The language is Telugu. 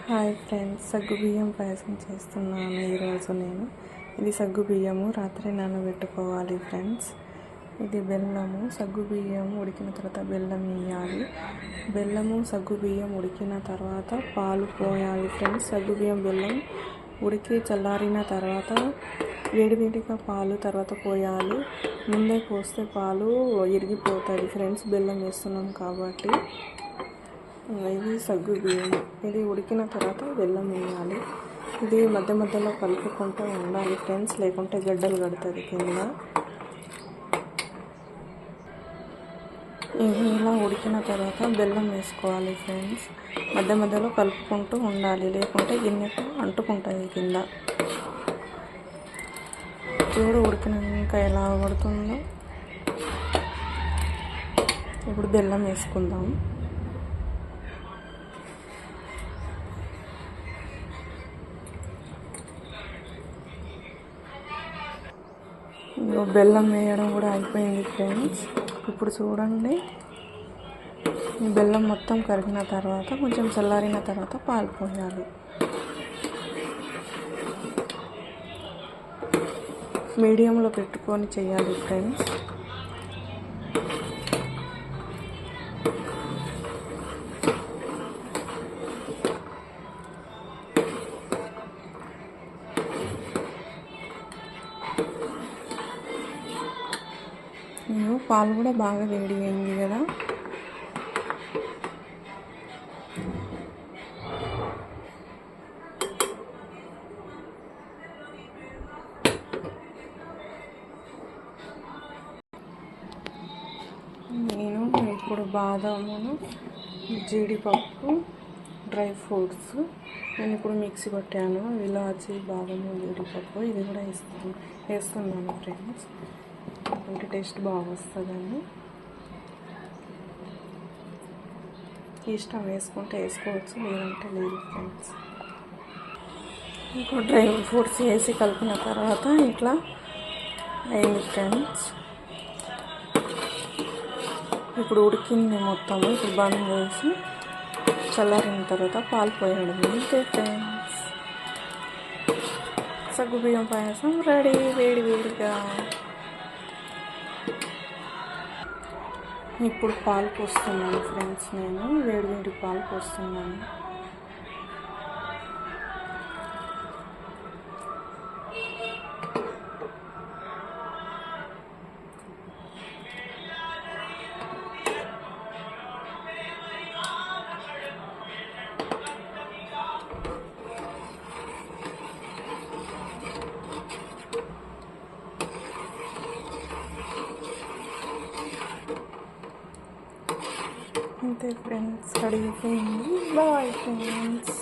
హాయ్ ఫ్రెండ్స్, సగ్గుబియ్యం పాయసం చేస్తున్నాను ఈరోజు నేను. ఇది సగ్గుబియ్యము రాత్రి నానబెట్టుకోవాలి ఫ్రెండ్స్. ఇది బెల్లము, సగ్గుబియ్యం ఉడికిన తర్వాత బెల్లం వేయాలి. బెల్లము సగ్గుబియ్యం ఉడికిన తర్వాత పాలు పోయాలి ఫ్రెండ్స్. సగ్గుబియ్యం బెల్లం ఉడికి చల్లారిన తర్వాత వేడివేడిగా పాలు తర్వాత పోయాలి. ముందే పోస్తే పాలు ఇరిగిపోతుంది ఫ్రెండ్స్, బెల్లం వేస్తున్నాం కాబట్టి. ఇది సగ్గుబియ్యం, ఇది ఉడికిన తర్వాత బెల్లం వేయాలి. ఇది మధ్య మధ్యలో కలుపుకుంటూ ఉండాలి ఫ్రెండ్స్, లేకుంటే గడ్డలు కడుతుంది కింద. ఇది ఇలా ఉడికిన తర్వాత బెల్లం వేసుకోవాలి ఫ్రెండ్స్. మధ్య మధ్యలో కలుపుకుంటూ ఉండాలి, లేకుంటే గిన్నెకు అంటుకుంటుంది కింద. చూడు ఉడికినాక ఎలా పడుతుందో. ఇప్పుడు బెల్లం వేసుకుందాం. బెల్లం వేయడం కూడా అయిపోయింది ఫ్రెండ్స్. ఇప్పుడు చూడండి, ఈ బెల్లం మొత్తం కరిగిన తర్వాత కొంచెం చల్లారిన తర్వాత పాలు పోయాలి. మీడియంలో పెట్టుకొని చేయాలి ఫ్రెండ్స్. పాలు కూడా బాగా వేడి అయింది కదా. నేను ఇప్పుడు బాదామును, జీడిపప్పు, డ్రై ఫ్రూట్స్ నేను ఇప్పుడు మిక్సీ పట్టాను. ఇలాచి, బాదాము, జీడిపప్పు ఇది కూడా వేస్తున్నాను ఫ్రెండ్స్. అంటే టేస్ట్ బాగా వస్తుందని. ఇష్టం వేసుకుంటే వేసుకోవచ్చు, లేదంటే లేదు ఫ్రెండ్స్. ఇంకో డ్రై ఫ్రూట్స్ వేసి కలిపిన తర్వాత ఇట్లా అయింది ఫ్రెండ్స్. ఇప్పుడు ఉడికింది మొత్తము. ఇప్పుడు బంద్ చేసి చల్లారిన తర్వాత పాలు పోయడం అంతే ఫ్రెండ్స్. సగ్గుబియ్యం పాయసం రెడీ వేడి వేడిగా. ఇప్పుడు పాలు పోస్తున్నాను ఫ్రెండ్స్, నేను వేడి పాలు పోస్తున్నాను. అంతే ఫ్రెండ్స్, రెడీ అయిపోయింది. Bye friends.